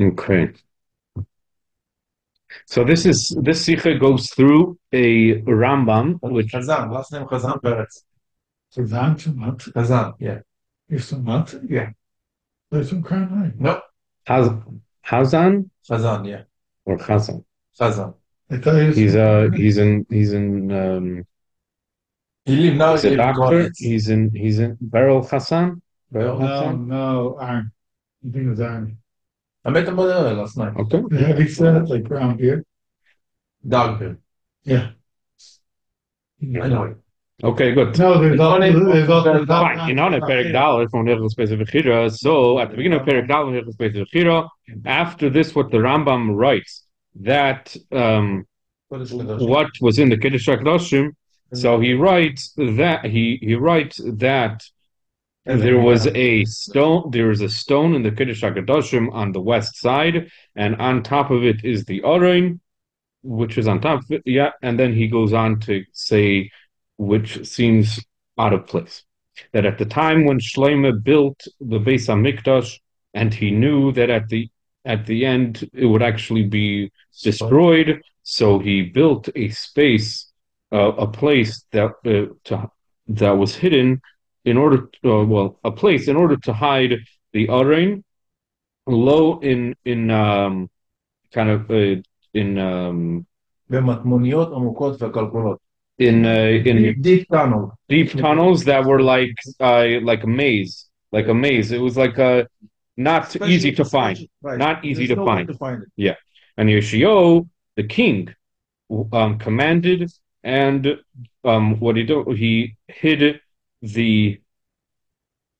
Okay. So this Sikha goes through a Rambam, which Chazan, last name Chazan Peretz. Chazan Chamat. Chazan, yeah. Is Chamat? Yeah. There's some kind of No. Hazan Chazan, yeah. or Chazan. Chazan. I thought he was He's in He live now he's he a live in doctor. Gornitz. He's in Beryl Hassan. Beryl No, Hassan. no, Aaron. I think it was Aaron. I met him there last night. Okay. The heavy set, like brown beard. Dog beard. Yeah. I know it. Okay, good. No, there's also Fine. In on Perek Dalet from Hilchos Beis V'chira. So at the beginning of Perek Dalet from Hilchos Beis V'chira, after this, what the Rambam writes that what was in the Kiddush HaKadoshim. So he writes that he writes that there was a stone. There is a stone in the Kiddush HaKadoshim on the west side, and on top of it is the Aron, which is on top of it. Yeah, and then he goes on to say, which seems out of place, that at the time when Shlomo built the Beis HaMikdash, and he knew that at the end it would actually be destroyed, so he built a space, a place that was hidden in order to, a place in order to hide the Aron low kind of in במטמוניות עמוקות וכלכלות. in Deep tunnel. deep tunnels that were like a maze, It was like not easy to find, Right. not easy There's to no way find. to find it. Yeah, and Yoshio, the king, commanded, and what he do? He hid the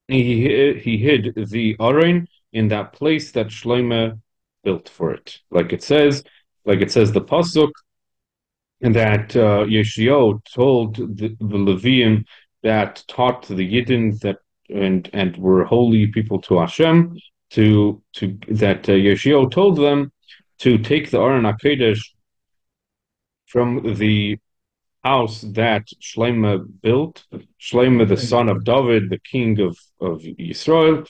he hid the Aron in that place that Shlomo built for it, the pasuk, and that Yeshio told the Levium that taught the Yidden that and were holy people to Hashem, that Yeshio told them to take the Aron HaKodesh from the house that Shlomo built, Shlomo the son of David, the king of Yisrael,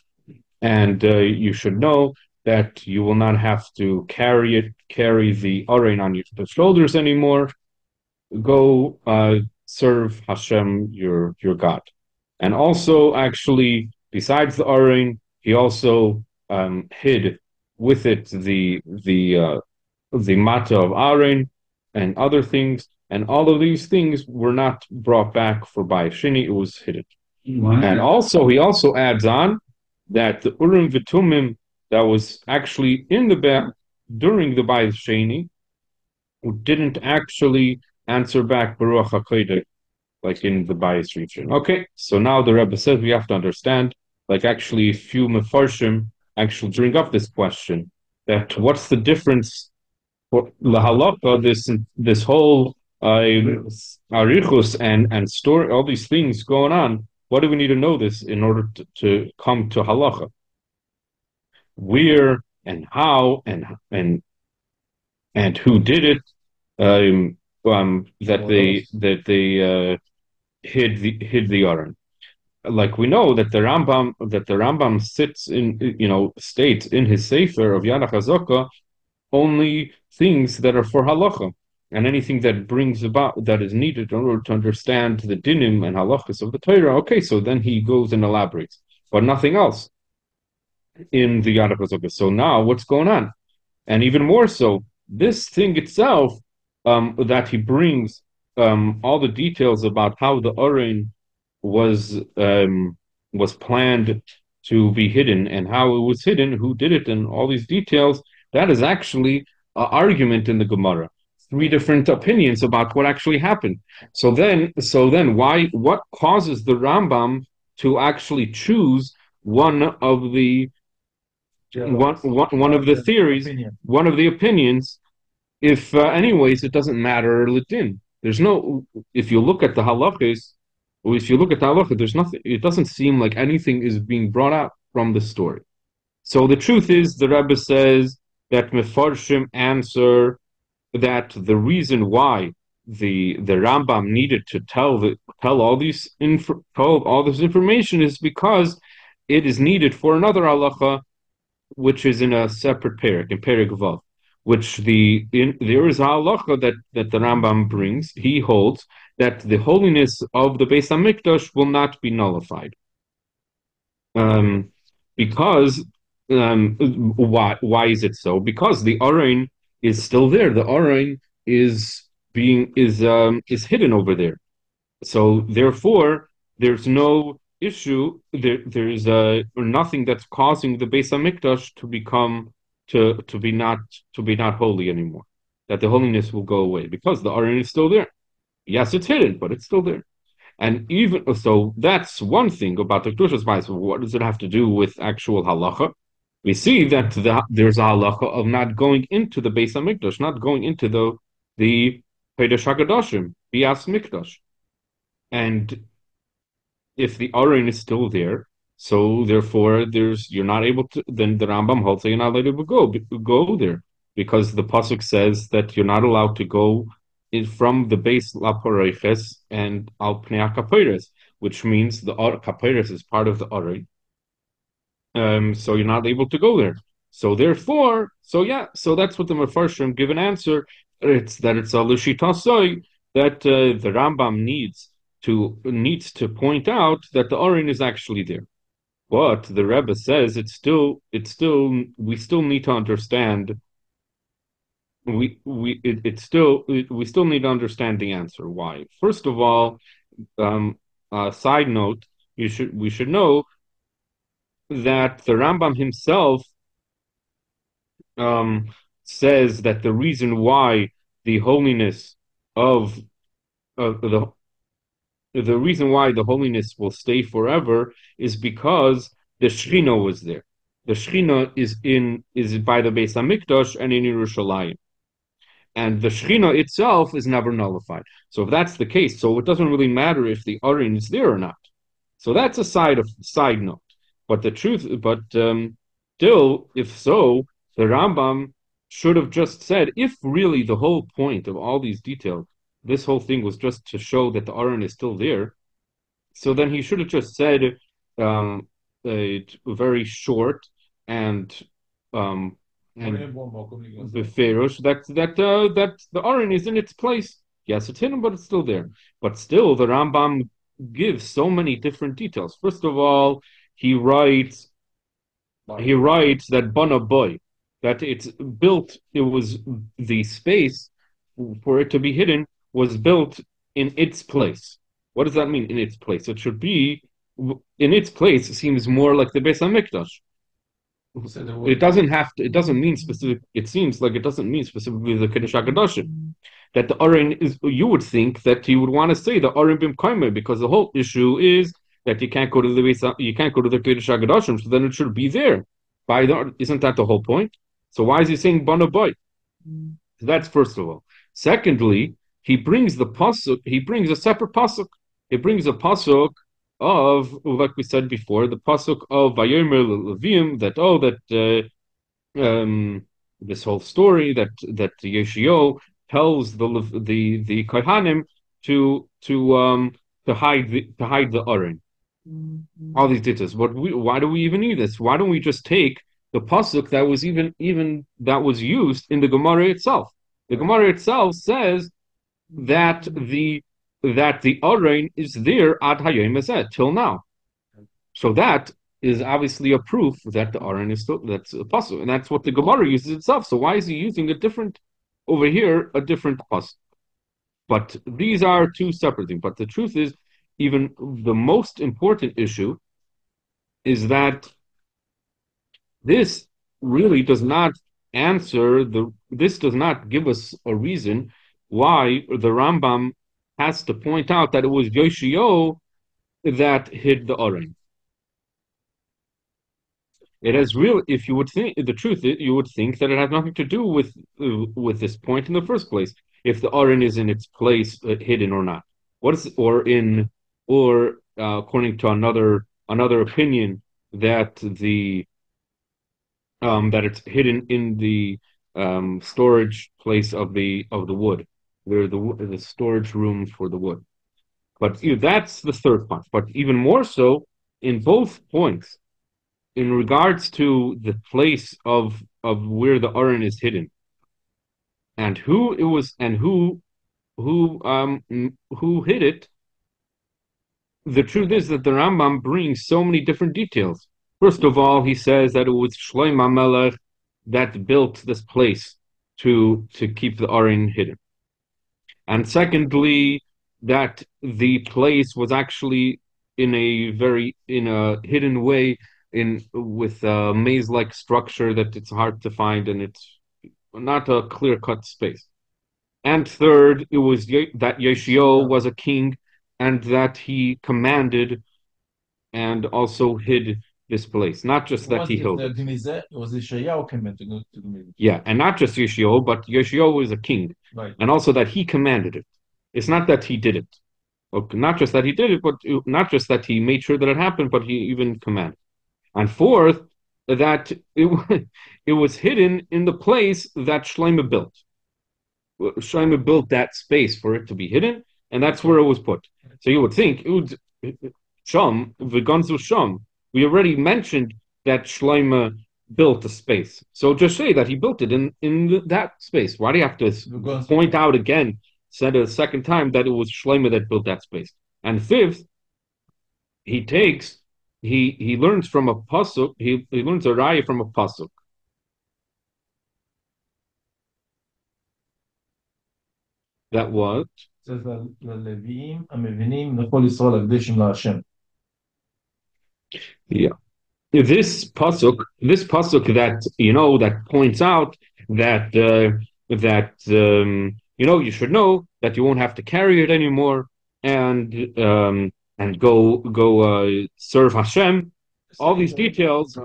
and you should know that you will not have to carry the Aron on your shoulders anymore. Go serve Hashem, your God. And also, actually, besides the Aron, he also hid with it the mata of Aaron and other things, and all of these things were not brought back for Bayis Sheni. It was hidden. Wow. And also, he also adds on that the Urim V'Tumim that was actually in the during the Bayis Sheni didn't actually answer back Baruch HaKodesh like in the Bayis region. Okay, so now the Rebbe says we have to understand, like actually a few Mefarshim actually bring up this question, that what's the difference for Lahalaka, this whole Arichus and story, all these things going on. What do we need to know this in order to come to halacha? Where and how and who did it? That they hid the Aron. Like we know that the Rambam sits in states in his sefer of Yad HaChazaka only things that are for halacha, and anything that brings about that is needed in order to understand the dinim and halachas of the Torah. Okay, so then he goes and elaborates, but nothing else in the Yad HaChazaka. So now what's going on? And even more so, this thing itself, that he brings all the details about how the Aron was planned to be hidden and how it was hidden, who did it, and all these details. That is actually an argument in the Gemara. 3 different opinions about what actually happened. So then, what causes the Rambam to actually choose one of the theories, one of the opinions? If anyways, it doesn't matter Latin. There's no. If you look at the halachas, or if you look at the halacha, there's nothing. It doesn't seem like anything is being brought out from the story. So the truth is, the Rebbe says that Mefarshim answer that the reason why the Rambam needed to tell all this information is because it is needed for another halacha, which is in a separate parak, in Perek Vav, which there is a halacha that the Rambam brings. He holds that the holiness of the Beis Hamikdash will not be nullified. Because why is it so? Because the Aron is still there. The Aron is hidden over there. So therefore, there's no issue. There's nothing that's causing the Beis Hamikdash to be not holy anymore. That the holiness will go away because the Aron is still there. Yes, it's hidden, but it's still there. And even so, that's one thing about the Kedushas Bayis. What does it have to do with actual halacha? We see that there's a halacha of not going into the Beis Hamikdash, not going into the Kodesh HaKadoshim, Bias Mikdash. And if the Aron is still there, so therefore you're not able to. Then the Rambam holds that you're not allowed to go there because the pasuk says that you're not allowed to go from the base laporeches and al pnei kaperes, which means the kaperes is part of the Aron. So you're not able to go there. So therefore, so that's what the Mefarshim give an answer. It's a l'shitasoi that the Rambam needs to point out that the Aron is actually there. But the Rebbe says we still need to understand. We still need to understand the answer. Why? First of all, side note, we should know that the Rambam himself says that the reason why the holiness of the reason why the holiness will stay forever is because the Shechina was there. The Shechina is by the Beis Hamikdash and in Yerushalayim. And the Shechina itself is never nullified. So if that's the case, so it doesn't really matter if the Aron is there or not. So that's a side note. But still, if so, the Rambam should have just said, if really the whole point of all these details, this whole thing was just to show that the Aron is still there, so then he should have just said very short and Beferush that the Aron is in its place. Yes, it's hidden, but it's still there. But still, the Rambam gives so many different details. First of all, he writes that Bana Boy, that it's built. It was the space for it to be hidden was built in its place. What does that mean? In its place, it should be in its place. It seems more like the Beis Hamikdash. It doesn't have to. It doesn't mean specific. It seems like it doesn't mean specifically the Kodesh HaKadoshim. That the Aron is. You would think that he would want to say the Aron bim Kaimeh because the whole issue is that you can't go to the Kodesh HaKadoshim. So then it should be there. Isn't that the whole point? So why is he saying Bana Boy? So that's first of all. Secondly, he brings the pasuk. He brings a separate pasuk. He brings a pasuk of, like we said before, the pasuk of Vayomer Levim, this whole story that Yeshio tells the Kohanim to hide the Aron. All these details. Why do we even need this? Why don't we just take the pasuk that was even that was used in the Gemara itself? The Gemara itself says that the Aron is there ad hayom hazeh till now. So that is obviously a proof that the Aron is still, that's a pasuk, and that's what the Gemara uses itself. So why is he using a different pasuk? But these are two separate things. But the truth is, even the most important issue is that this really does not this does not give us a reason why the Rambam has to point out that it was Yoshio that hid the Aron. It has if you would think the truth, you would think that it has nothing to do with this point in the first place. If the Aron is in its place, hidden or not, according to another opinion that that it's hidden in the storage place of the wood. They're the storage room for the wood. But that's the third point. But even more so, in both points, in regards to the place of where the Aron is hidden, and who it was, and who hid it. The truth is that the Rambam brings so many different details. First of all, he says that it was Shlomo Melech that built this place to keep the Aron hidden. And secondly, that the place was actually in a hidden way with a maze-like structure that it's hard to find, and it's not a clear-cut space. And third, it was that Yeshio was a king, and that he commanded and also hid this place. Not just that he held it. It was Yeshayahu came in to do. Yeah, and not just Yeshio, but Yeshio was a king, Right. and also that he commanded it. It's not that he did it. Okay, not just that he did it, but not just that he made sure that it happened, but he even commanded. And fourth, that it was hidden in the place that Shlomo built. Shlomo built that space for it to be hidden, and that's where it was put. So you would think, Shom, V'gonzu Shom, we already mentioned that Shlomo built a space. So just say that he built it in that space. Why do you have to point out again, said a second time, that it was Shlomo that built that space? And fifth, he learns from a pasuk, he learns a raya from a pasuk. That was says ללוויים המבינים לכל ישראל הקדשים להשם. Yeah. This pasuk that points out that you should know that you won't have to carry it anymore and go serve Hashem. All these details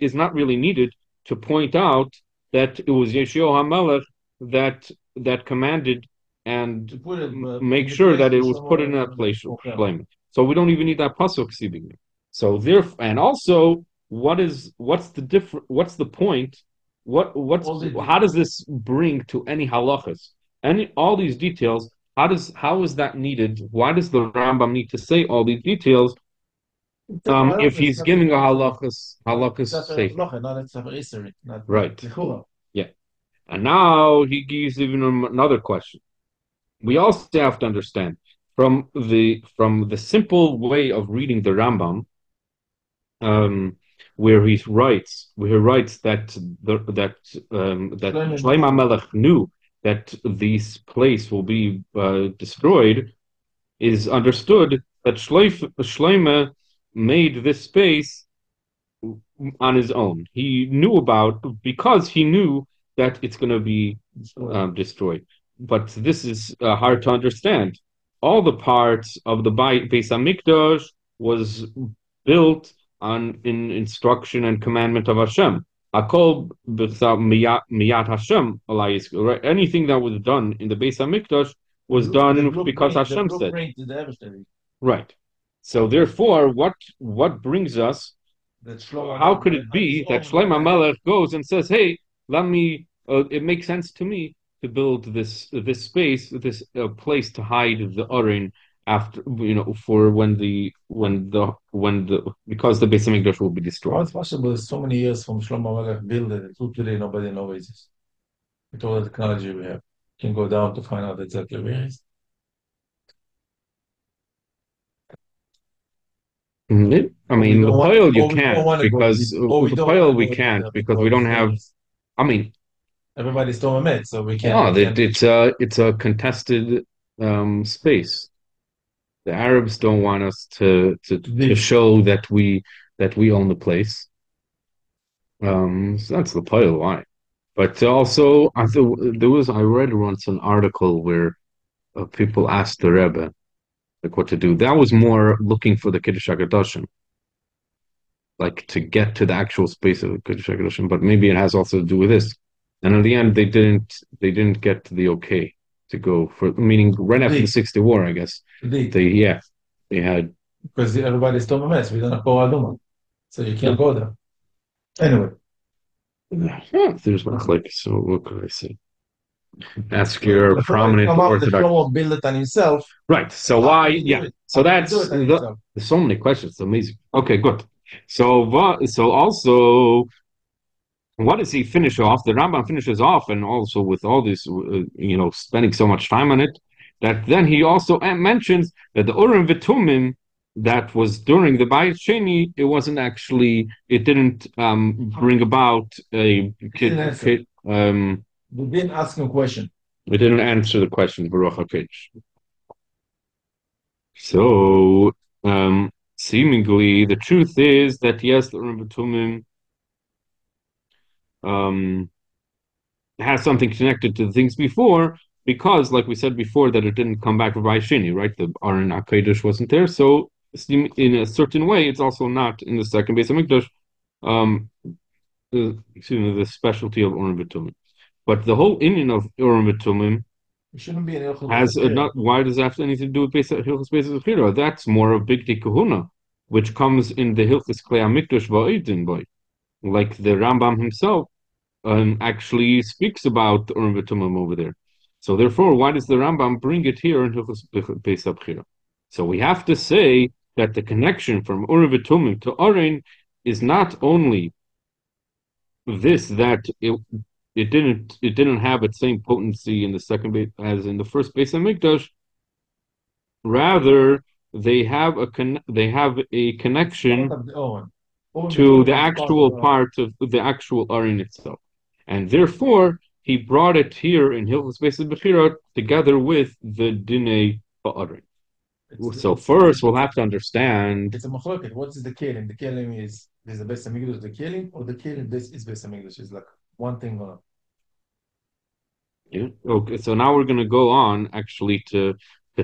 is not really needed to point out that it was Yeshua HaMelech that commanded and make sure that it was put in that place of Shlomo. So we don't even need that pasuk sibing. So and also, what's the point? How does this bring to any halachas? All these details, how is that needed? Why does the Rambam need to say all these details? If he's giving a halachas safe. Right. Yeah. And now he gives even another question. We also have to understand from the simple way of reading the Rambam, where he writes that Shlomo Melech knew that this place will be destroyed, is understood that Shlomo made this space on his own. He knew because he knew that it's going to be destroyed. But this is hard to understand. All the parts of the Beis HaMikdash was built in instruction and commandment of Hashem. Akol miyat Hashem. Anything that was done in the Beis HaMikdash was done because Hashem said. Right. So therefore, what brings us? How could it be that Shlomo Melech goes and says, "Hey, let me"? It makes sense to me to build this space, this place to hide the Aron after, for because the Beis HaMikdash will be destroyed. How it's possible? It's so many years from Shlomo Melech build it. Until today, nobody knows where it is. With all the technology we have, you can go down to find out exactly where it is. I mean, the Poil you can't because the Poil we can't because we don't have. I mean, everybody's still met, so we can't. It's a contested space. The Arabs don't want us to show that we own the place. So that's the Poil why. But also, I read once an article where people asked the Rebbe like what to do. That was more looking for the Kiddush HaKadoshim, like to get to the actual space of the Kiddush HaKadoshim. But maybe it has also to do with this. And in the end, they didn't get the okay to go for, meaning right after the 60 war, I guess. They had, because everybody's still a mess. We don't have Aduma, so you can't go there. Anyway, there's my click. So what could I say? Ask your prominent Orthodox. Shlomo build it on himself. Right. So why? Yeah. So that's there's so many questions. It's amazing. Okay, good. So also, what does he finish off? The Rambam finishes off, and also with all this, spending so much time on it, that then he also mentions that the Urim V'Tumim that was during the Bayit Sheni, it didn't bring about a kid. We didn't ask him a question. It didn't answer the question, Baruch HaKodesh. So, seemingly, the truth is that yes, the Urim V'Tumim has something connected to the things before, because, like we said before, that it didn't come back with Sheni, right? The Aron HaKodesh wasn't there, so in a certain way, it's also not in the second base of Mikdash. The specialty of Urim V'Tumim. But the whole Indian of Urim V'Tumim shouldn't be an has not. Why does that have anything to do with Hilchos Beis Zechira? That's more of Bigdei Kahuna, which comes in the Hilchos Klei HaMikdash Va'idin boy, like the Rambam himself actually speaks about Urim V'Tumim over there. So therefore, why does the Rambam bring it here in Hilchos Beis Zechira? So we have to say that the connection from Urim V'Tumim to Aron is not only this, that it didn't have its same potency in the second base as in the first base of Mikdash. Rather, they have a connection to the actual part of the actual Aron itself, and therefore he brought it here in Hilchos Beis Bechira together with the Dinei Ba'aron. So first, we'll have to understand. It's a machloket. What is the kelim? The kelim is the Beis Hamikdash, the kelim, or the kelim this is Beis Hamikdash? Is like one thing or. Yeah. Okay. So now we're going to go on actually to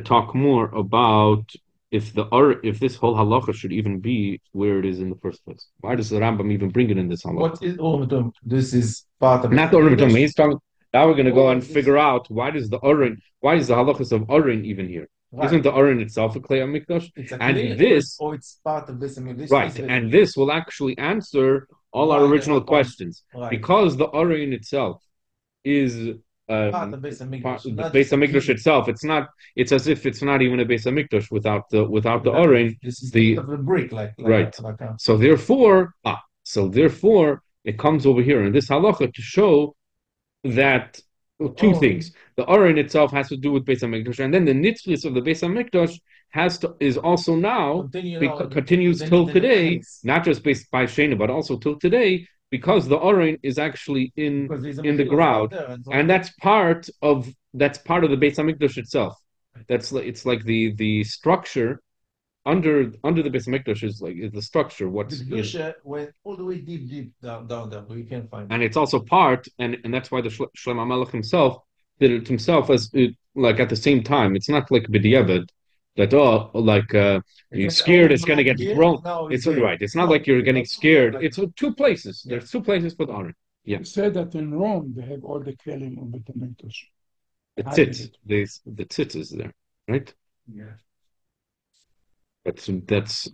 talk more about if this whole halacha should even be where it is in the first place. Why does the Rambam even bring it in this halacha? What is Urim V'Tumim? This is part of not the Urim V'Tumim. He's talking. Now we're going to go and figure out why is the halachas of Aron even here? Right. Isn't the Aron itself a Klei HaMikdash? And this, it's part of this. Right, and this will actually answer all our original questions, because the Aron itself is the Beis Hamikdash itself. It's as if it's not even a Beis Hamikdash without the Aron. This is the brick, right. So therefore, it comes over here in this halacha to show that two things: the Aron itself has to do with Beis Hamikdash, and then the Nitzius of the Beis Hamikdash is also now continues till today, not just based by Shena, but also till today, because the Aron is actually in the ground, and that's part of the Beis Hamikdash itself. It's like the structure under the Beis Hamikdash is the structure. What's went all the way deep down there, but you can't find it. And it's also part, and that's why the Shlomo Melech himself did it himself as at the same time. It's not like b'diavad that you're scared it's going to get thrown. It's right. It's not like you're getting scared. It's two places. There's two places for the Aron. Yeah. You said that in Rome they have all the kelim of the tomatoes. The tzitz is there, right? Yeah. That's there's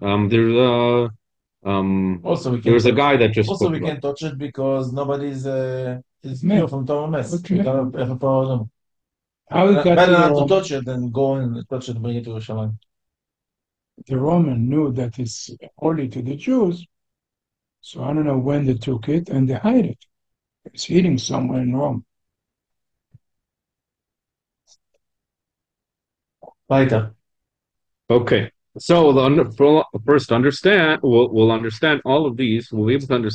there's a guy that just also we can't touch it because nobody's pure from Torah mess. Better not to touch it than go and touch it and bring it to Yerushalayim. The Roman knew that it's holy to the Jews, so I don't know when they took it and they hide it. It's hidden somewhere in Rome. Weiter. Okay. So first understand, we'll understand all of these. We'll be able to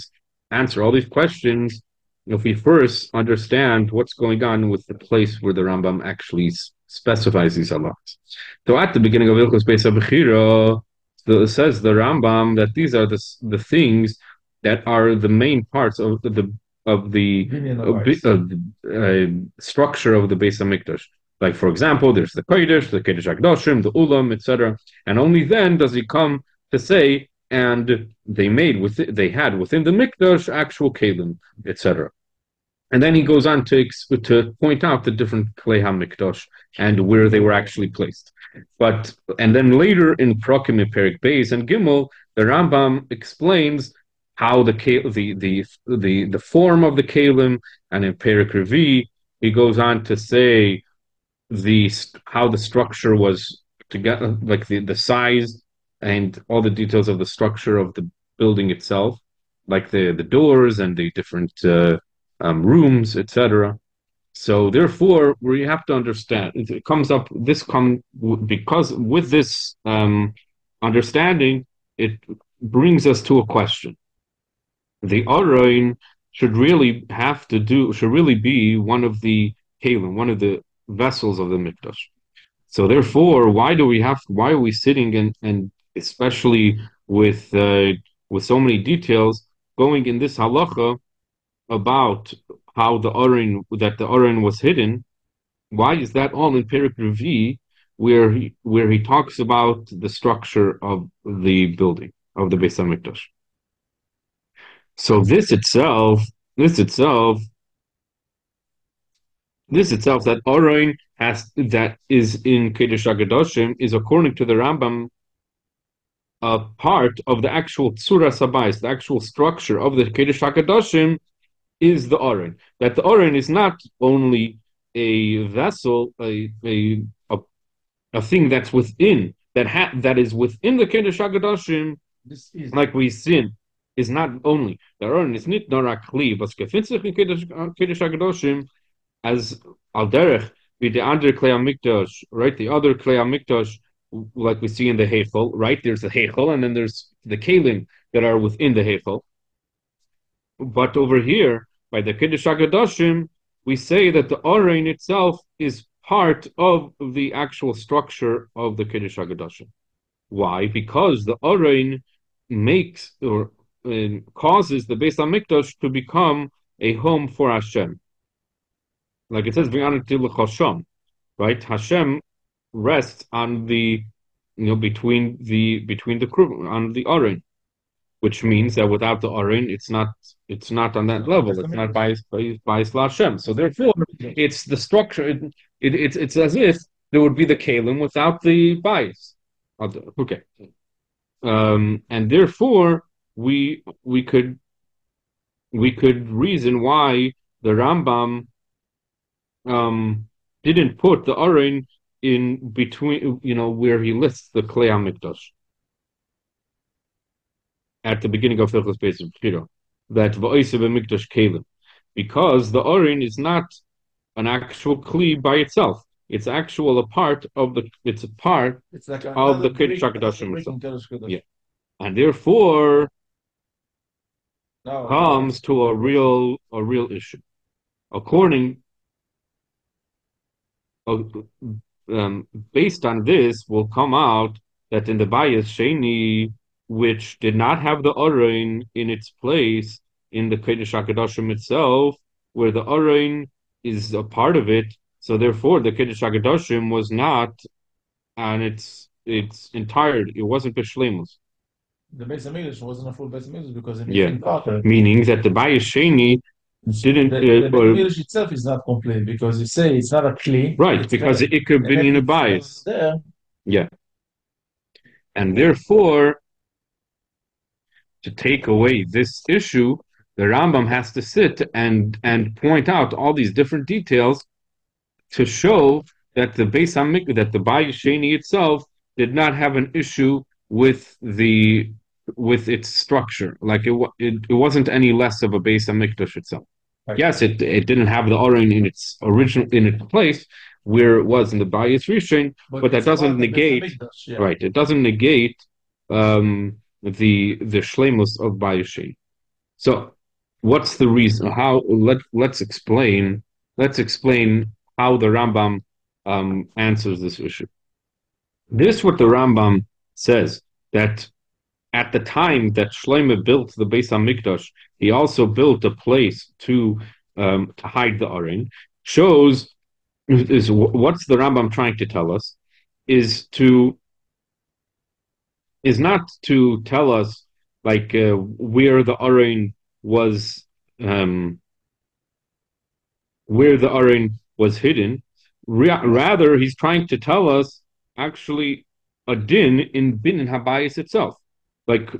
answer all these questions if we first understand what's going on with the place where the Rambam actually specifies these halachas. So at the beginning of Hilchos Beis Bechira, it says the Rambam that these are the things that are the main parts of the structure of the Beis Hamikdash. Like, for example, there's the Kodesh, the Kodesh HaKadoshim, the Ulam, etc. And only then does he come to say, and they had within the Mikdash actual Kalim, etc. And then he goes on to point out the different Klei HaMikdash and where they were actually placed. And then later in Prakim and Perik Beis and Gimel, the Rambam explains how the form of the Kalim, and in Perik Revi, he goes on to say how the structure was together, like the size and all the details of the structure of the building itself, like the doors and the different rooms, etc. So therefore, we have to understand. It comes up. Because with this understanding, it brings us to a question. The Aron should really be one of the kalim, one of the vessels of the mikdash. So therefore, why are we sitting and especially with so many details going in this halacha about how the Aron was hidden? Why is that all in Perek Revi, where he talks about the structure of the building of the Beis Hamikdash? So that Aron that is in Kedesh HaKadoshim is, according to the Rambam, a part of the actual Tzura Sabayis, the actual structure of the Kedesh HaKadoshim is the Aron. That the Aron is not only a vessel, a thing that's within, that is within the Kedesh HaKadoshim, like we seen, is not only the Aron is nit nor a kli, but gefinzich in Kedesh HaKadoshim as al derech with the other klei hamikdash, right? The other klei hamikdash, like we see in the heichal, right? There's the heichal, and then there's the kelim that are within the heichal. But over here, by the Kedesh HaKadoshim, we say that the Aron itself is part of the actual structure of the Kedesh HaKadoshim. Why? Because the Aron makes or causes the Beis Hamikdash to become a home for Hashem. Like it says, right? Hashem rests on the, between the on the Aron, which means that without the Aron, it's not on that level. It's not by Hashem. So therefore, it's the structure. It's as if there would be the kalim without the bias. Okay, and therefore we could reason why the Rambam didn't put the Aron in between, where he lists the Klei HaMikdash at the beginning of Sichos Beis that va'oser b'mikdash kelim, because the Aron is not an actual kli by itself. It's a part of the Kedesh HaKadoshim. Yeah, and therefore comes to a real issue. Based on this, will come out that in the Bayis Sheni, which did not have the Aron in its place in the Kedesh HaKadoshim itself, where the Aron is a part of it, so therefore the Kedesh HaKadoshim was not, and its entirety, it wasn't B'Shleimus. The Beis Hamikdash wasn't a full Beis Hamikdash because meaning that the Bayis Sheni didn't. The Hamikdash itself is not complete because you say it's not a kli, right? Because it could be in a bias. Yeah, and therefore, to take away this issue, the Rambam has to sit and point out all these different details to show that the Beis Hamikdash, that the Bayis Sheni itself did not have an issue with its structure. Like it wasn't any less of a Beis Hamikdash itself. Right. Yes, it didn't have the Aron in its place where it was in the Bayis Rishon, but that doesn't negate. Yeah. Right, it doesn't negate the shleimus of Bayis Sheni. So, what's the reason? Let's explain how the Rambam answers this issue. This what the Rambam says, that at the time that Shlomo built the Beis Hamikdash, he also built a place to hide the Aron. Shows is what's the Rambam trying to tell us is not to tell us like where the Aron was hidden. Rather, he's trying to tell us actually a din in Binyan Habayis itself. Like,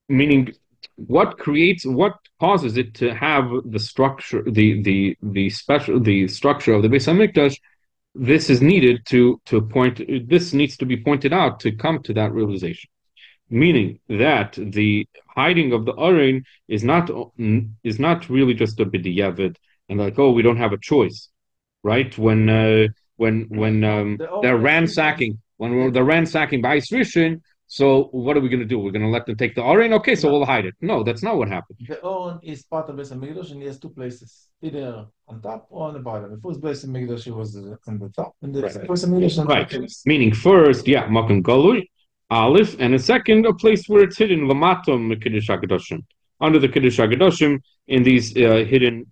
meaning what causes it to have the structure, the structure of the Beis Hamikdash. This is needed this needs to be pointed out to come to that realization. meaning that the hiding of the Aron is not really just a b'diavad, and like, oh, we don't have a choice, right? When they're ransacking, when they're ransacking by Rishon, so what are we going to do? We're going to let them take the Aron? Okay, so we'll hide it. No, that's not what happened. The Aron is part of Beis Hamikdash, and he has two places, either on top or on the bottom. The first Beis Hamikdash was on the top, and the Beis Hamikdash on the bottom. Meaning first, yeah, Makom Galui, Aleph, and a second, a place where it's hidden, Lamatom Kiddush HaKadoshim, under the Kiddush HaKadoshim, in these hidden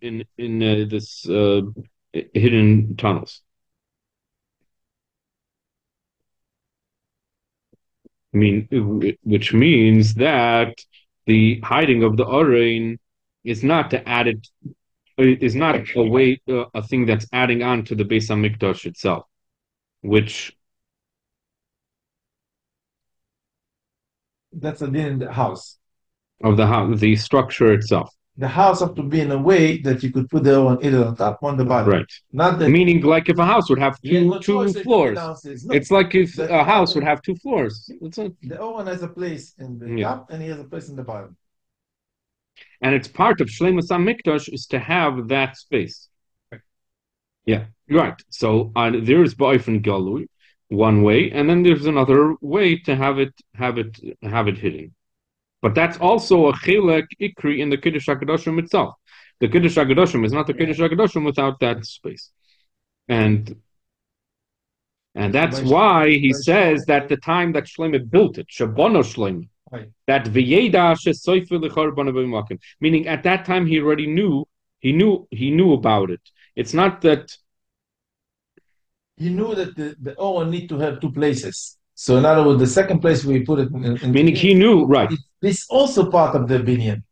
hidden tunnels. Which means that the hiding of the Aron is not a way, a thing that's adding on to the Beis Hamikdash itself, which that's a din in the house. Of the structure itself. The house have to be in a way that you could put the Aron either on top or on the bottom. Right. Not that. Meaning, like if a house would have two floors. It's like if a house would have two floors. The Aron has a place in the top and he has a place in the bottom. And it's part of Shleimus HaMikdash is to have that space. Right. Yeah, right. So there's Ba'ifin Galui, one way, and then there's another way to have it hidden. But that's also a Chelek Ikri in the Kiddush HaKadoshim itself. The Kiddush HaKadoshim is not the Kiddush HaKadoshim without that space. And that's why he says that the time that Shlomo built it, Shabono Shlomo, that V'yeda shesoifer l'chorban b'makom, meaning at that time he already knew about it. It's not that he knew that the Aron need to have two places. So in other words, the second place we put it in meaning he knew, right. This also part of the binyan.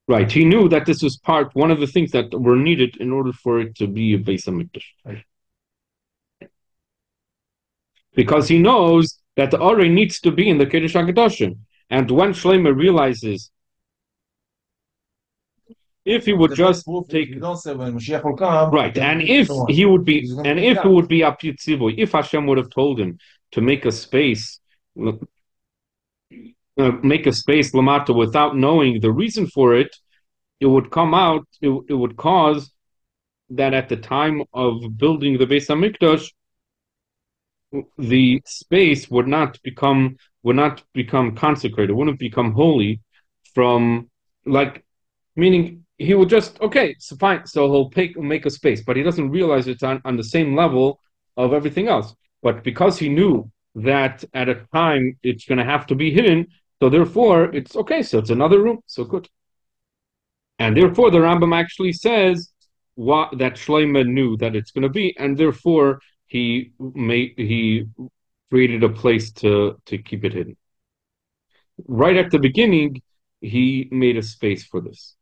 Right. He knew that this was one of the things that were needed in order for it to be a Beis Hamikdash. Right. Because he knows that the Aron needs to be in the Kiddush HaKadoshim. And when Shlomo realizes, if he would just take, you don't say when Mashiach will come, right, and if he would be, and if it would be up Yitzivoy, if Hashem would have told him to make a space Lamata without knowing the reason for it, it would come out. It would cause that at the time of building the Beis Hamikdash, the space would not become consecrated, wouldn't become holy from, like, meaning he would just, okay, so fine, so he'll make a space, but he doesn't realize it's on the same level of everything else. But because he knew that at a time it's going to have to be hidden, so therefore it's okay, so it's another room, so good. And therefore the Rambam actually says that Shlomo knew that it's going to be, and therefore he created a place to keep it hidden. Right at the beginning, he made a space for this.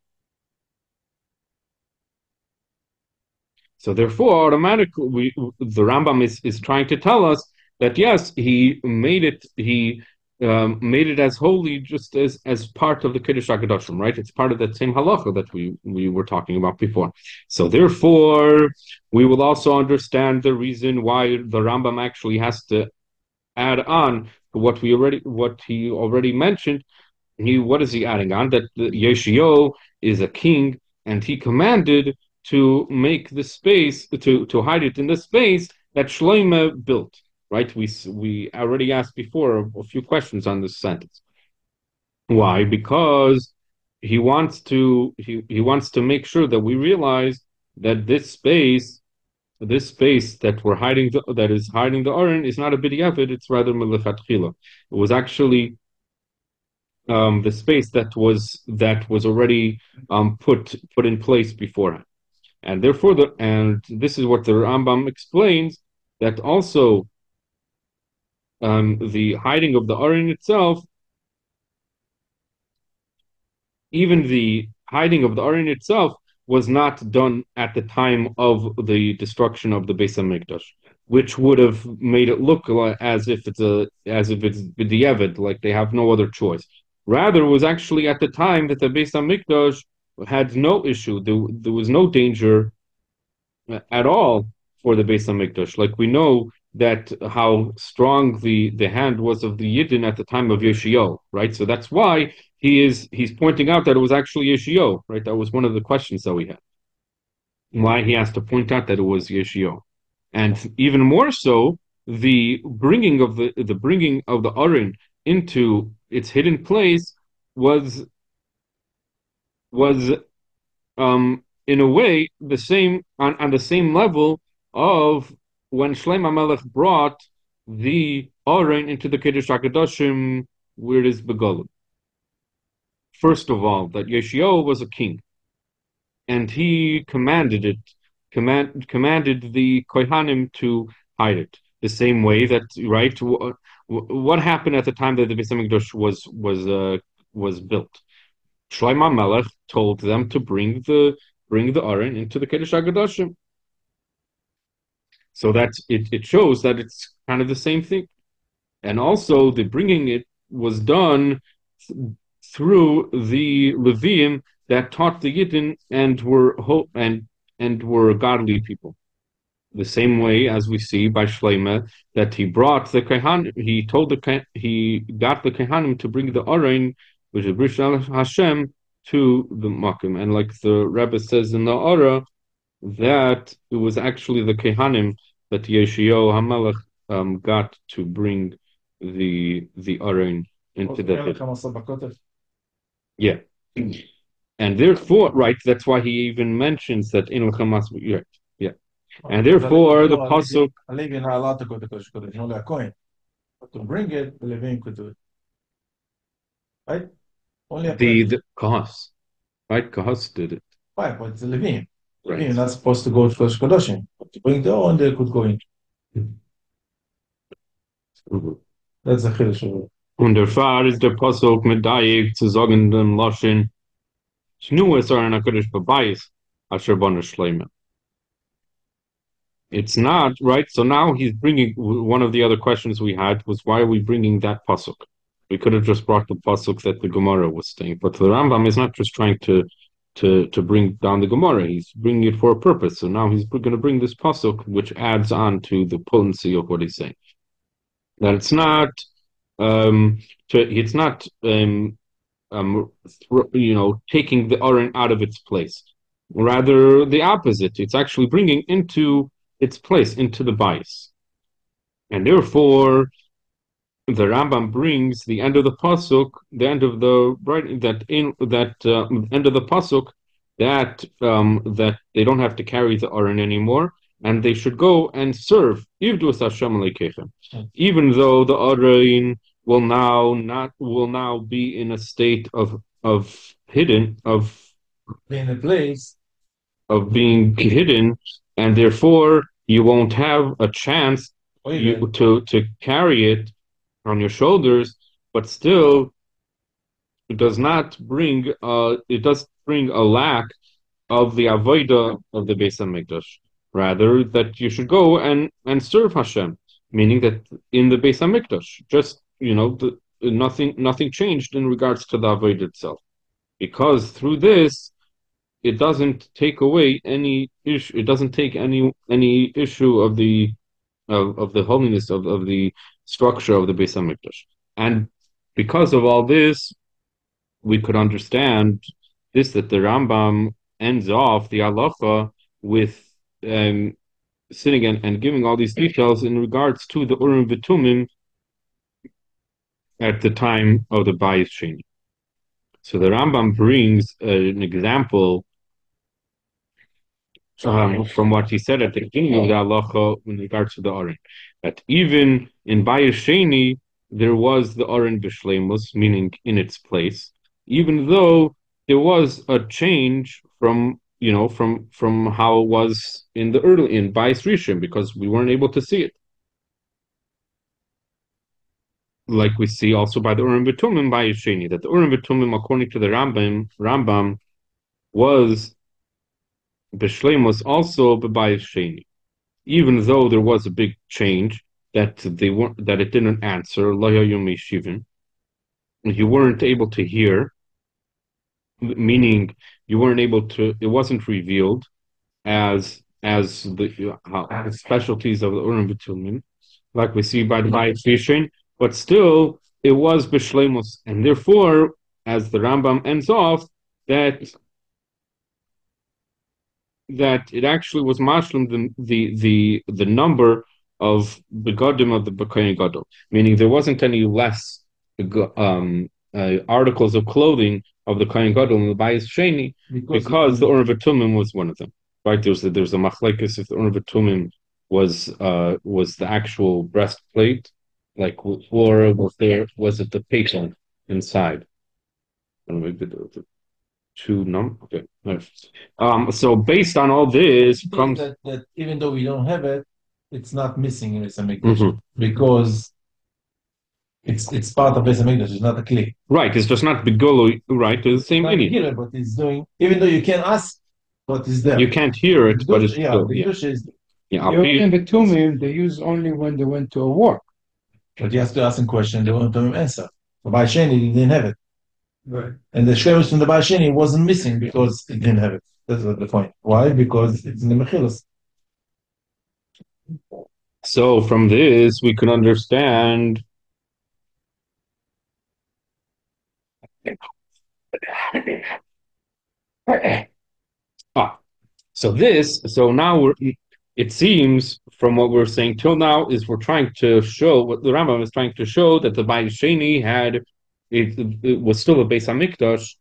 So therefore, automatically, the Rambam is trying to tell us that yes, he made it. He made it as holy, just as part of the Kiddush HaKadoshim, right? It's part of that same halacha that we were talking about before. So therefore, we will also understand the reason why the Rambam actually has to add on to what he already mentioned. What is he adding on? That Yeshio is a king, and he commanded to make the space to hide it in the space that Shlomo built. Right? We already asked before a few questions on this sentence. Why? Because he wants to make sure that we realize that this space that we're hiding that is hiding the Aron is not a b'diavad, it's rather melechatchila. It was actually the space that was already put in place beforehand. And therefore, this is what the Rambam explains, that also the hiding of the Aron itself, even the hiding of the Aron itself was not done at the time of the destruction of the Beis Hamikdash, which would have made it look as if it's b'diavad, like they have no other choice. Rather, it was actually at the time that the Beis Hamikdash had no issue. There was no danger at all for the Beis Hamikdash. Like we know that how strong the hand was of the Yidden at the time of Yoshio, right? So that's why he's pointing out that it was actually Yoshio, right? That was one of the questions that we had. Why he has to point out that it was Yoshio. And even more so, the bringing of the Aron into its hidden place was in a way the same on the same level of when Shlomo Melech brought the Aron into the Kiddush HaKadoshim where it is Begolim. First of all, that Yoshio was a king, and he commanded the Kohanim to hide it. The same way that, right? What happened at the time that the Beis Hamikdash was built? Shlomo Melech told them to bring the Aron into the Kiddush HaKadoshim. So that's it. It shows that it's kind of the same thing, and also the bringing it was done through the Leviim that taught the Yidden and were godly people. The same way as we see by Shlomo that he brought the Kohanim, he got the Kohanim to bring the Aron, which is Brit Hashem, to the Makim. And like the Rebbe says in the Ara, that it was actually the Kohanim that Yeshio HaMelech got to bring the Aron into the. Yeah. And therefore, right, that's why he even mentions that in Hamas, yeah. And therefore, the pasuk. A Levi not allowed to go to Kodesh Kodesh, only a Kohen. But to bring it, the Levim could do it. Right? Only a the Kahas. Right? Kahas did it. Right, but it's the Levim. Right. Levim not supposed to go to Kodesh Kodesh. But to bring their own, they could go in. That's the Chiddush. Und der Fahr ist der Pasuk mit Dayik zu sagen dem Loschen Shnu es are HaKadosh Babayis Asher Bana Shleima. It's not, right? So now he's bringing, one of the other questions we had was, why are we bringing that pasuk? We could have just brought the pasuk that the Gemara was saying, but the Rambam is not just trying to bring down the Gemara. He's bringing it for a purpose. So now he's going to bring this pasuk, which adds on to the potency of what he's saying. That it's not, taking the Aron out of its place. Rather, the opposite. It's actually bringing into its place, into the bias. And therefore, the Rambam brings the end of the pasuk, the end of the end of the pasuk, that they don't have to carry the Aron anymore, and they should go and serve. Even though the Aron will now be in a state of hidden, of being in place, of being hidden, and therefore you won't have a chance to carry it on your shoulders. But still, it does bring a lack of the avodah of the Beis Hamikdash. Rather, that you should go and serve Hashem, meaning that in the Beis Hamikdash, just nothing changed in regards to the avodah itself, because through this, it doesn't take away any issue. It doesn't take any issue of the holiness of the structure of the Beis Hamikdash. And because of all this, we could understand this, that the Rambam ends off the halacha with sitting and giving all these details in regards to the Urim V'Tumim at the time of the Bayis Sheni. So the Rambam brings an example from what he said at the beginning of the halacha in regards to the Aron, that even in Bayis Sheni there was the Aron b'shleimus, meaning in its place, even though there was a change from how it was in Bayis Rishon, because we weren't able to see it, like we see also by the Urim V'Tumim Bayis Sheni, that the Urim V'Tumim, according to the Rambam, was b'shleimus also b'Bayis Sheni, even though there was a big change that it didn't answer, lo hayom yeshivin, you weren't able to hear, meaning you weren't able to. It wasn't revealed as the specialties of the Urim V'Tumim. like we see by the Bayit Rishon, but still it was b'shleimus, and therefore, as the Rambam ends off, that it actually was mashlim the number of begodim of the Kohen Gadol, meaning there wasn't any less articles of clothing of the Kohen Gadol in the Bayis Sheni because the Urim V'Tumim was one of them. Right? There's a machlekes if the Urim V'Tumim was the actual breastplate, like, or was it the paper inside? And maybe the two okay. So based on all this comes that even though we don't have it, it's not missing in Beis Hamikdash because it's part of Beis Hamikdash. It's not a kli. Right. It's just not begulu. Right. It's the same meaning. But it's doing, even though you can ask what is there. You can't hear it, but it's still. The is. Yeah. In the Tumim, they use only when they went to a war. But you have to ask a question. They won't answer. For Bayis Sheni, he didn't have it. Right. And the shlemus from the Bayis Sheni wasn't missing because it didn't have it. That's the point. Why? Because it's in the Mechillas. So from this, we can understand. So now it seems from what we're saying till now is we're trying to show what the Rambam is trying to show that the Bayis Sheni had. It was still a Beis Hamikdash.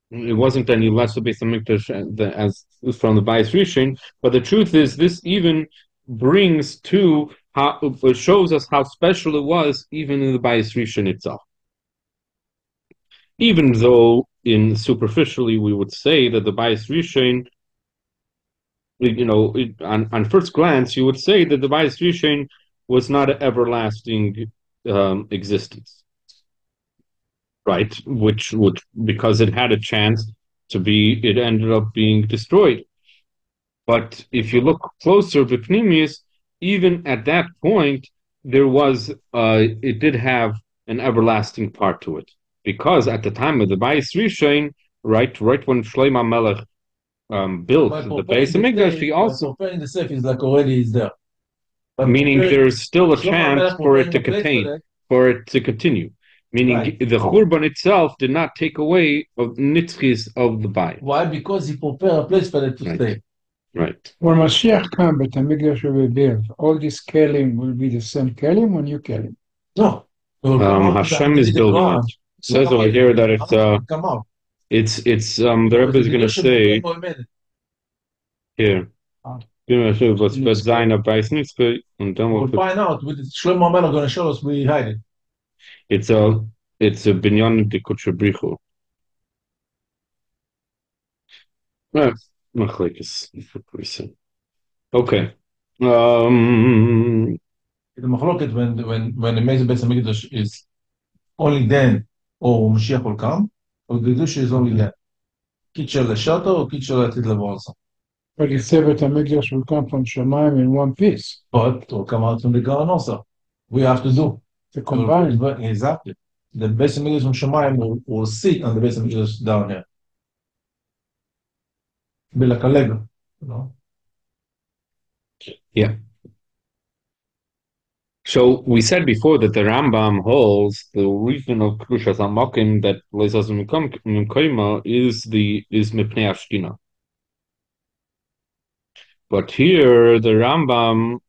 It wasn't any less a Beis Hamikdash as from the Bayis Rishon. But the truth is, this even brings to how it shows us how special it was, even in the Bayis Rishon itself. Even though, superficially, we would say that the Bayis Rishon, on first glance, you would say that the Bayis Rishon was not an everlasting existence. Right, which would, because it had a chance to be, it ended up being destroyed. But if you look closer, B'Pnimius, even at that point, there was, it did have an everlasting part to it, because at the time of the Bayis Rishon, right when Shlomo Melech built the Beis Hamikdash, he also preparing the Sefer is like already is there. But meaning there's still a chance for it to continue. Meaning the Churban itself did not take away of Nitzchis of the Bayit. Why? Because he prepared a place for it to stay. Right. When Mashiach comes, but the Mikdash will be built, all these kelim will be the same kelim or new kelim? No. Hashem is building it. It says over here that it's the Rebbe is going to say here. We'll find out with Shlomo Melech going to show us where he hide it. It's a binyan de kutshabrichu. Okay. The machloket when the Mezid Beis Hamikdash is only then, or Mashiach will come, or the Kedusha is only then. Kitchel Leshato or Kitchel Atid Levorsa. But he said that the Mikdash will come from Shemaim in one piece. But it will come out from the Gaon also. We have to do. To combine. Exactly. The Beis Hamikdash from Shemaim will sit on the Beis Hamikdash down here. Be like a Lego, Yeah. So we said before that the Rambam holds the reason of Kedushas HaMakom that Leisas Mimkoima is Mipnei Ashkina. But here the Rambam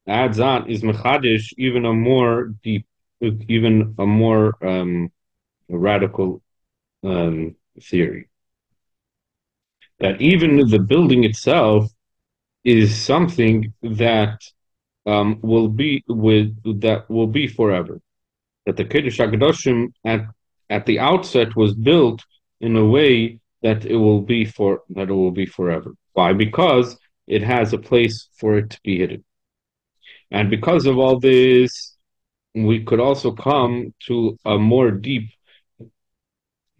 adds on is Mechadish even a more deep, even a more radical theory. That even the building itself is something that will be forever. That the Kodesh HaKadoshim at the outset was built in a way that it will be forever. Why? Because it has a place for it to be hidden. And because of all this, we could also come to a more deep.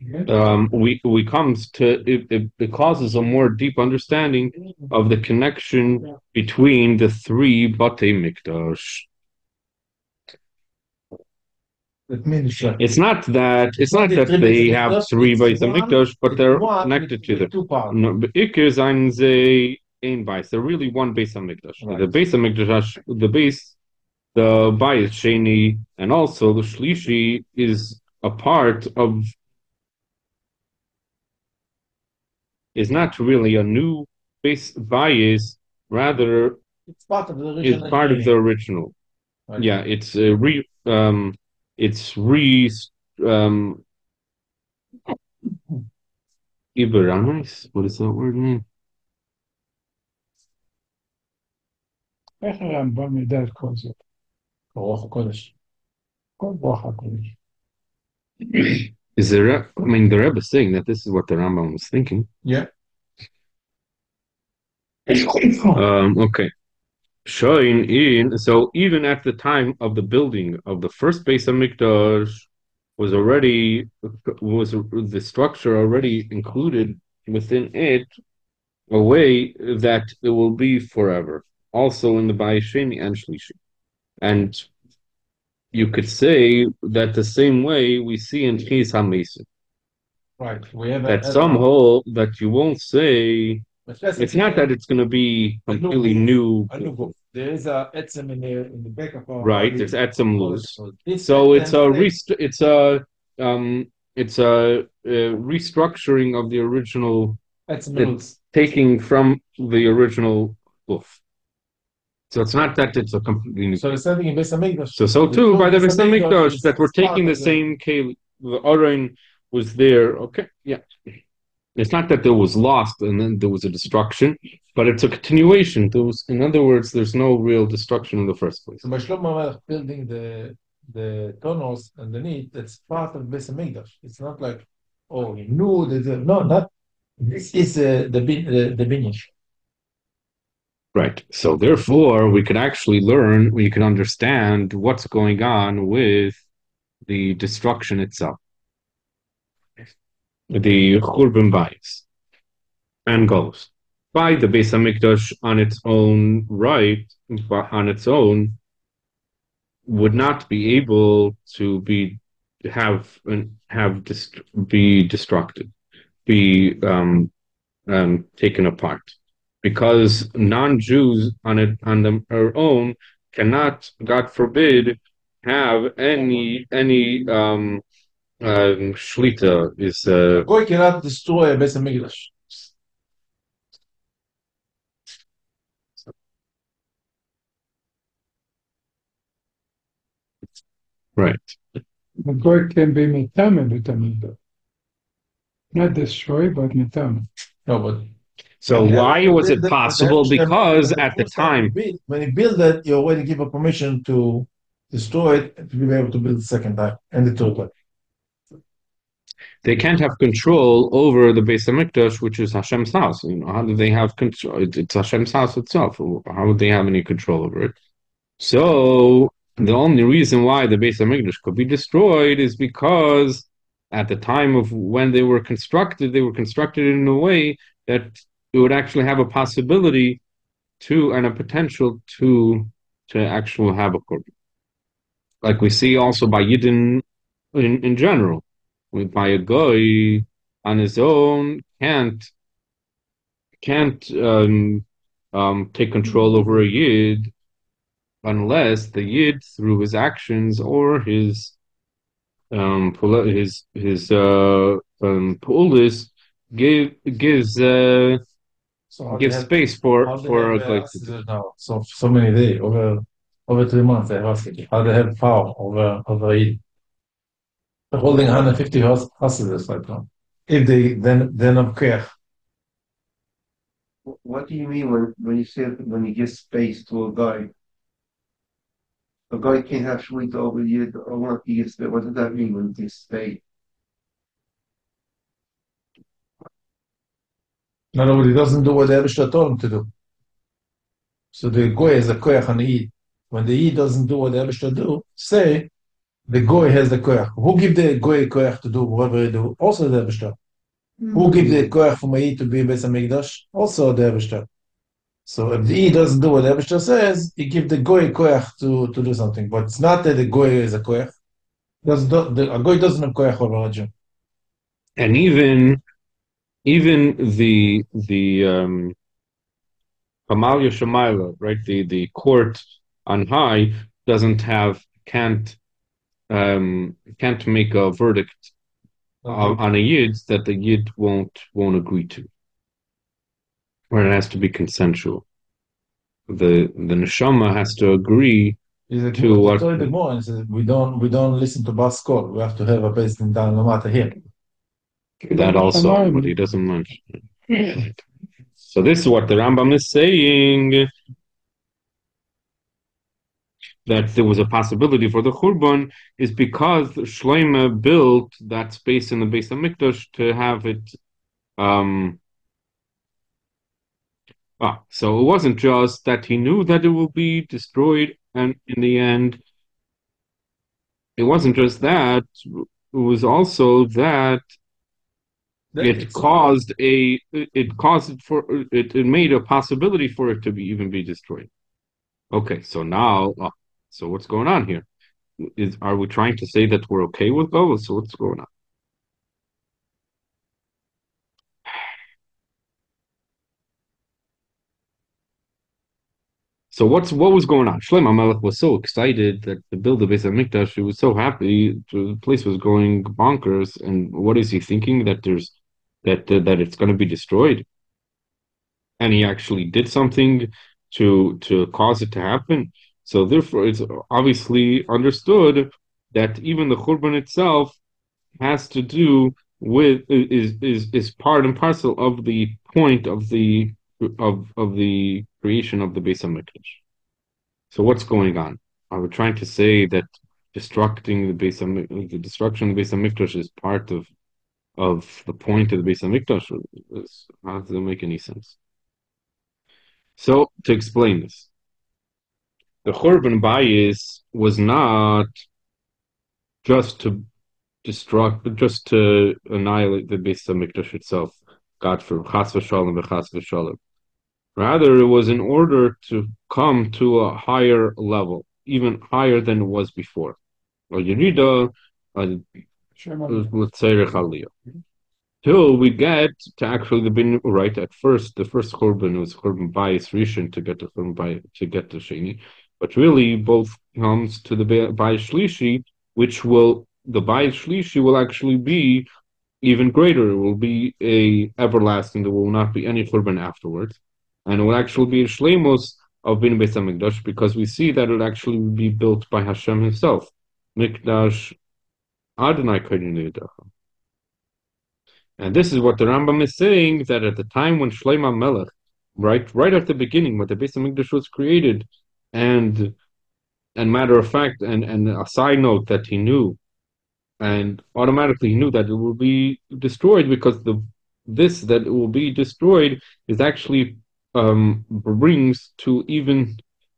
We comes to it causes a more deep understanding of the connection between the three Batei Mikdash. It's not that they have three Batei Mikdash, but they're connected to them. No, they're really one Beis Hamikdash. The Beis Hamikdash, the base the Bayis Sheni, and also the Shlishi is a part of, is not really a new base Bayis, rather It's part of the is original. part of the original. Right. Yeah, it's Iberamais. What does that word mean? איך הרמב"ם יודע את כל זה? רוח הקודש. כל רוח הקודש. Is there? I mean, the Rebbe is saying that this is what the Rambam was thinking. Yeah. Okay. Showing in, so even at the time of the building of the first base of Mikdash was the structure already included within it a way that it will be forever. Also in the Bayis Sheni and Shlishi. And you could say that the same way we see in Chis HaMesim. Right. We have that somehow that you won't say, it's not that it's going to be completely new. There is a etzem in the back of our Right, body. there's etzem loose. So it's a restructuring of the original, taking from the original goof. So it's not that it's a completely new. So it's something in Beis HaMikdash. So too by the Beis HaMikdash that we're taking the same keli. The Aron was there. Okay, yeah. It's not that there was lost and then there was a destruction, but it's a continuation. In other words, there's no real destruction in the first place. So by Shlomo Melech building the tunnels underneath, that's part of Beis HaMikdash. It's not like, oh, he knew that. No, not. This is the binyan. Right. So therefore, we can actually learn, we can understand what's going on with the destruction itself. The Churban Bayis and goes by the Beis HaMikdash on its own right, on its own, would not be able to be destructed, be taken apart, because non-Jews on their own cannot, God forbid, have any Shlita is Goy cannot destroy a Beis HaMikdash. right. The Goy can be mitame b'tamidot. Not destroy, but mitame. No, but so why was it possible? Because at the time, when you build it, you already give a permission to destroy it to be able to build the second time and the third time. They can't have control over the Beis HaMikdash, which is Hashem's house. You know, how do they have control? It's Hashem's house itself. How would they have any control over it? So the only reason why the Beis HaMikdash could be destroyed is because at the time of when they were constructed in a way that it would actually have a possibility to and a potential to actually have a korban. Like we see also by Yidden in general. By a goy on his own can't take control over a yid unless the yid through his actions or his pulis gives space for a goy. So many days over 3 months they have how they have power over a yid. They're holding 150 hostages right now. If then of care. What do you mean when you say when you give space to a guy? A guy can't have shlit over you or want to give space. What does that mean when you give space? In other words, he doesn't do what the Eibishter told him to do. So the goy is a koyach on the Yid. When the Yid doesn't do what the Eibishter do, say the goy has the koyach. Who give the goy koyach to do whatever he do? Also the Eibishter. Who give the koyach for my Yid to be in Beis HaMikdash? Also the Eibishter. So if the Yid doesn't do what the Eibishter says, he give the goy koyach to do something. But it's not that the goy is a koyach. A goy doesn't have koyach over a Jew. And even the Hamalya Shemaila, right? The court on high can't make a verdict on a yid that the yid won't agree to, or it has to be consensual. The neshama has to agree to what. We don't listen to Bas Kol. We have to have a based in down no matter here. That also, but he doesn't mention it. So this is what the Rambam is saying, that there was a possibility for the Churban is because Shlomo built that space in the Beis HaMikdash to have it. So it wasn't just that he knew that it will be destroyed, and in the end, it wasn't just that. It was also that it made a possibility for it to even be destroyed. Okay, so now, so what's going on here? Are we trying to say that we're okay with Golos? So what's going on? So what was going on? Shlomo Melech was so excited that to build the Beis HaMikdash. He was so happy. The place was going bonkers. And what is he thinking? That it's going to be destroyed? And he actually did something to cause it to happen. So therefore, it's obviously understood that even the Churban itself has to do with is part and parcel of the point of the creation of the Beis HaMikdash. So what's going on? Are we trying to say that the destruction of the Beis HaMikdash is part of the point of the Beis HaMikdash? How does it make any sense? So to explain this, the Churban Bayis was not just to destruct, but just to annihilate the Beis HaMikdash itself. God forbid, chas v'shalom v'chas v'shalom. Rather, it was in order to come to a higher level, even higher than it was before. Yerida, l'tzerech aliyah. Till we get to actually the bin right at first. The first Churban was Churban Bayis Rishon to get to Sheni, but really both comes to the Bayis Shlishi, which the Bayis Shlishi will actually be even greater. It will be a everlasting. There will not be any Churban afterwards, and it will actually be a Shleimos of Bin Beis HaMikdash, because we see that it will actually be built by Hashem Himself. Mikdash Adonai Kodesh Nidacha. And this is what the Rambam is saying, that at the time when Shlomo Melech, right at the beginning, when the Beis HaMikdash was created, and matter of fact, and a side note that he knew, and automatically he knew that it will be destroyed, because that it will be destroyed is actually brings to even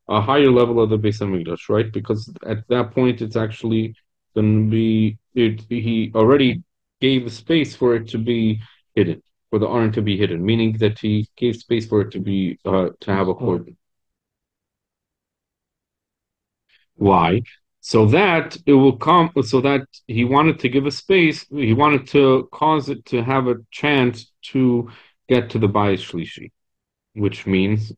a higher level of the Beis HaMikdash, right? Because at that point it's actually going to be he already gave space for it to be hidden, for the Aron to be hidden, meaning that he gave space for it to be to have a Korban. Why? So that it will come, so that he wanted to give a space, he wanted to cause it to have a chance to get to the Bayis Shlishi, which means,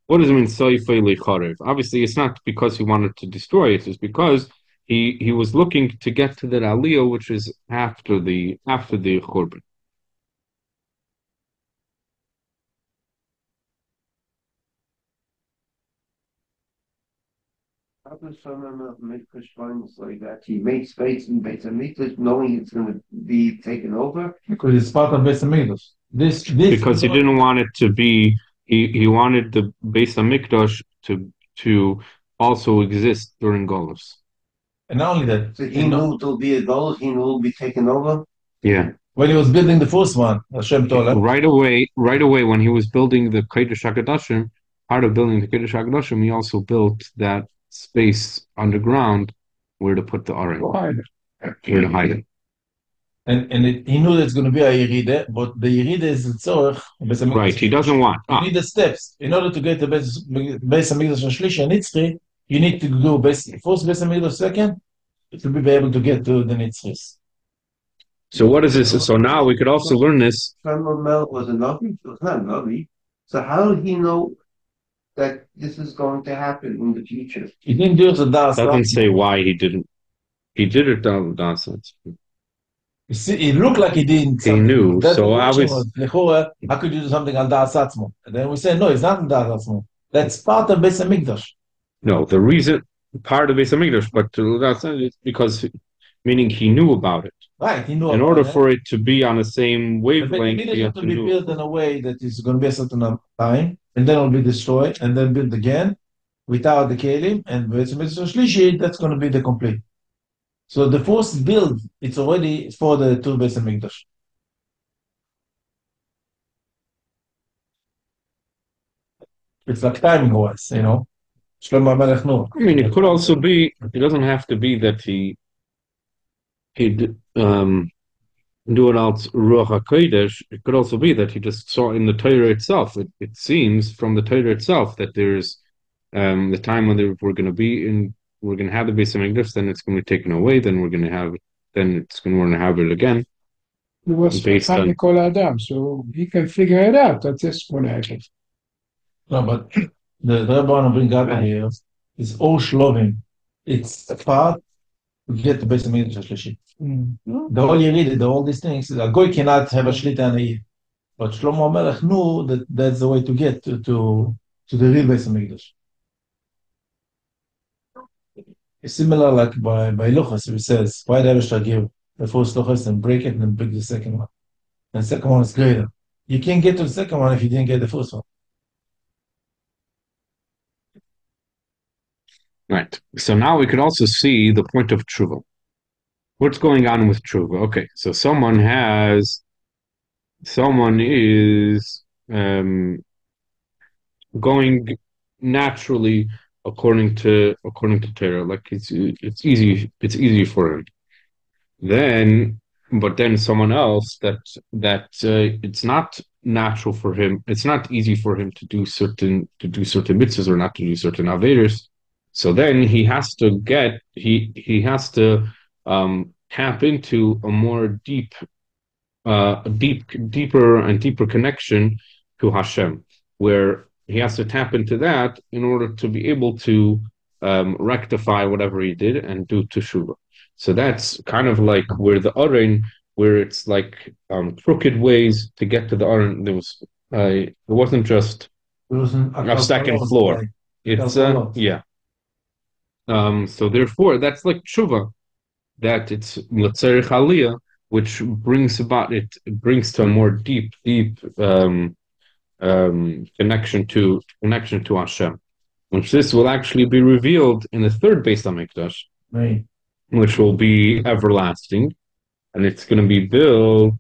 what does it mean, Soifei Lecharev? Obviously, it's not because he wanted to destroy it, it's because he was looking to get to that Aliyah, which is after the Churban. Like that, he made space in Beis HaMikdash, knowing it's going to be taken over. Because it's part of Beis HaMikdash. This because he didn't want it to be. He wanted the Beis HaMikdash to also exist during Golus. And not only that, so he knew it will be a Golus. He knew it will be taken over. Yeah. When he was building the first one, Hashem told him. Right away, when he was building the Kodesh HaKadoshim, part of building the Kodesh HaKadoshim, he also built that space underground where to put the Aron, where to hide it. And he knew there's going to be a Yerida, but the Yerida is tzorech. Right, he doesn't want. You need the steps. In order to get the Beis HaMikdash Shlishi and Nitzchi, you need to do first Beis HaMikdash second to be able to get to the Nitzchis. So what is this? So now we could also learn this. Shlomo Melech was a Navi? It was not a Navi. So how did he know that this is going to happen in the future. He didn't do the das. Doesn't say why he didn't. He did it on nonsense. You see, it looked like he didn't. He knew. That's So the question obviously, was, Lechora, how could you do something al das atzmo? And then we say, no, it's not al das atzmo. That's part of Beis Hamikdash. no, the reason part of Beis Hamikdash, but that's it's because meaning he knew about it. Right, he knew In about order it. for it to be on the same The Beis wavelength, Hamikdash you has have to to be know. built in a way that it's going to be a certain amount of time, and then it'll be destroyed, and then built again without the kelim, and Beis Hamikdash Shlishi, that's going to be the complete. So the first build, it's already for the two Beis Hamikdash. It's like timing wise, you know. Shlomo HaMelech knew. I mean, it could also be. It doesn't have to be that he do it out Ruach HaKodesh. It could also be that he just saw in the Torah itself. It seems from the Torah itself that there's the time when we're going to be in. We're going to have the Beis Hamikdash, then it's going to be taken away. Then we're going to have. Then we're going to have it again. It was Based on- Kol Adam, so he can figure it out at this point, actually. No, but the Rebbe bring up here is all shlovim. It's a part to get the Beis Hamikdash Shlishi. The whole Yerida, all these things, a goy cannot have a shlita and a yid. But Shlomo HaMelech knew that that's the way to get to the real Beis Hamikdash. It's similar like by Luchas, it says, why the Rebbe give the first Luchas and break it and then break the second one? And the second one is greater. You can't get to the second one if you didn't get the first one. Right. So now we can also see the point of tshuva. What's going on with tshuva? Okay, so someone is going naturally according to Torah, like it's easy for him. But then someone else that it's not natural for him. It's not easy for him to do certain mitzvahs or not to do certain averos. So then he has to tap into a more deeper and deeper connection to Hashem, where he has to tap into that in order to be able to rectify whatever he did and do teshuvah. So that's kind of like where the Aron, where it's like crooked ways to get to the Aron. It wasn't just a second floor. It's yeah. So therefore, that's like tshuva, that it's l'tzarich aliyah, which brings to a more deep connection to Hashem, which this will actually be revealed in the third Beis Hamikdash, Right. which will be everlasting, and it's going to be built,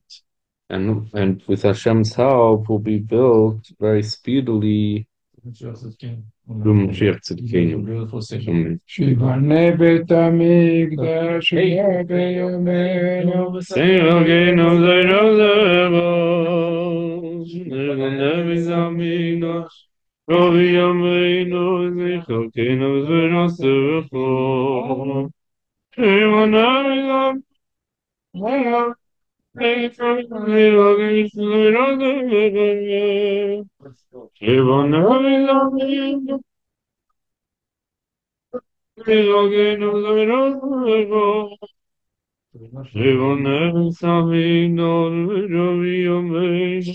and with Hashem's help, will be built very speedily. Beautiful section. שיבנה בית המקדש יהיה ביומנו Se'ogenu ze'rozevos, nebane b'zaminos, rovi yameinu zichokenu ze'rosevos, shivana b'zaminos, shivana b'zaminos, se'ogenu ze'rozevos, shivana b'zaminos, rovi yameinu